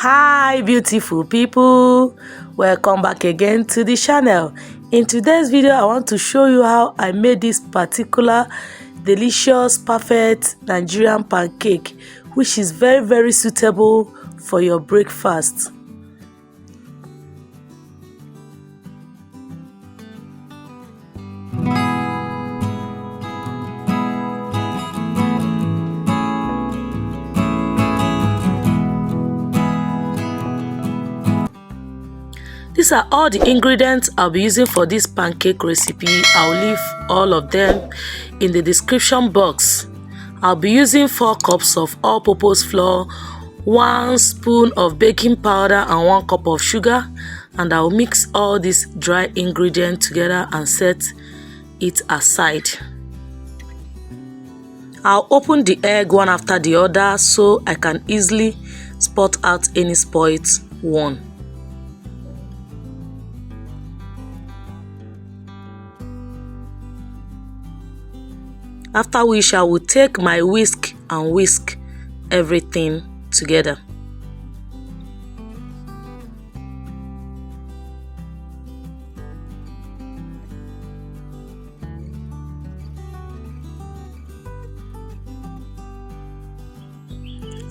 Hi beautiful people, welcome back again to the channel. In today's video I want to show you how I made this particular delicious perfect Nigerian pancake, which is very suitable for your breakfast. These are all the ingredients I'll be using for this pancake recipe. I'll leave all of them in the description box. I'll be using 4 cups of all-purpose flour, 1 spoon of baking powder and 1 cup of sugar, and I'll mix all these dry ingredients together and set it aside. I'll open the egg one after the other so I can easily spot out any spoiled one. After which I will take my whisk and whisk everything together.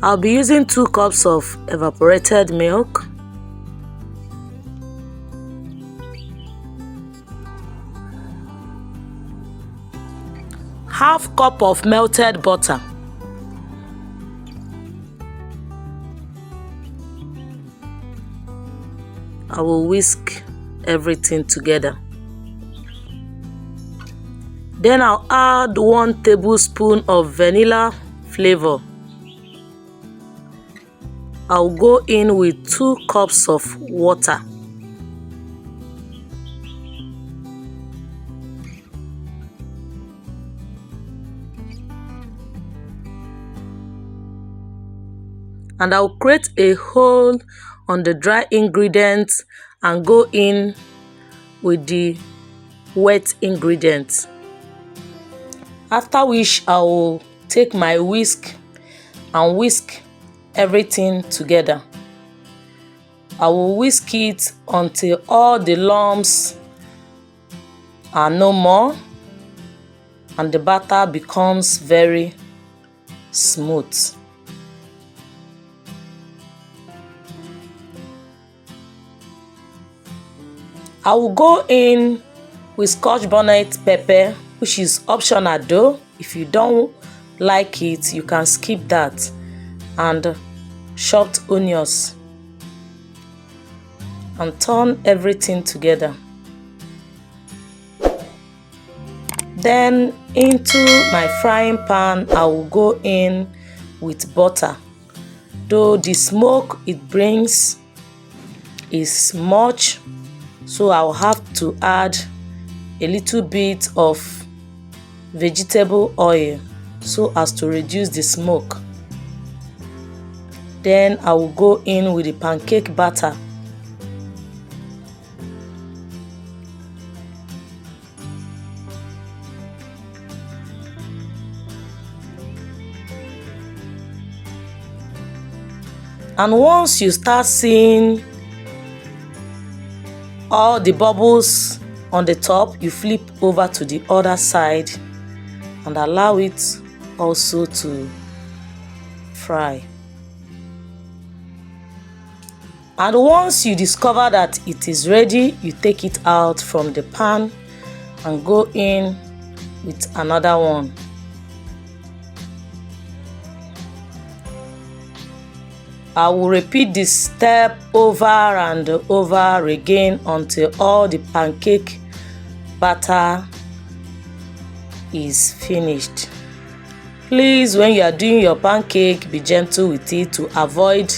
I'll be using 2 cups of evaporated milk, half cup of melted butter, I will whisk everything together. Then I'll add 1 tablespoon of vanilla flavor. I'll go in with 2 cups of water. And I'll create a hole on the dry ingredients and go in with the wet ingredients. After which I will take my whisk and whisk everything together. I will whisk it until all the lumps are no more and the batter becomes very smooth. I will go in with scotch bonnet pepper, which is optional though. If you don't like it, you can skip that, and chopped onions, and turn everything together. Then into my frying pan I will go in with butter, though the smoke it brings is much, so I'll have to add a little bit of vegetable oil so as to reduce the smoke. Then I will go in with the pancake batter. And once you start seeing all the bubbles on the top, you flip over to the other side and allow it also to fry. And once you discover that it is ready, you take it out from the pan and go in with another one. I will repeat this step over and over again until all the pancake batter is finished. Please, when you are doing your pancake, be gentle with it to avoid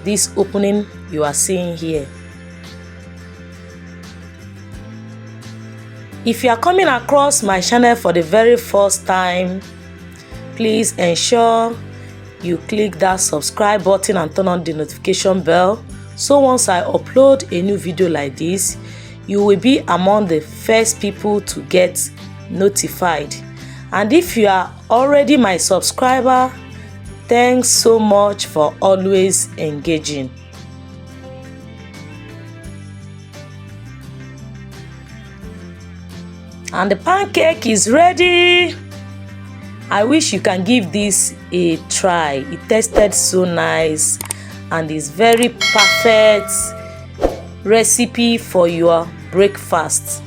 this opening you are seeing here. If you are coming across my channel for the very first time, please ensure you click that subscribe button and turn on the notification bell, so once I upload a new video like this, you will be among the first people to get notified. And if you are already my subscriber, Thanks so much for always engaging. And the pancake is ready. I wish you can give this a try. It tasted so nice and is very perfect recipe for your breakfast.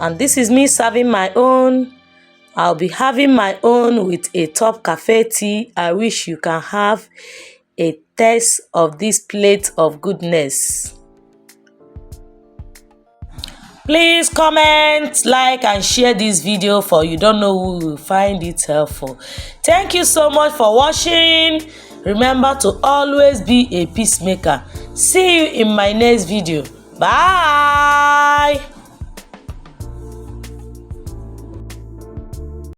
And this is me serving my own. I'll be having my own with a top cafe tea. I wish you can have a taste of this plate of goodness. Please comment, like and share this video for you don't know who will find it helpful. Thank you so much for watching. Remember to always be a peacemaker. See you in my next video. Bye.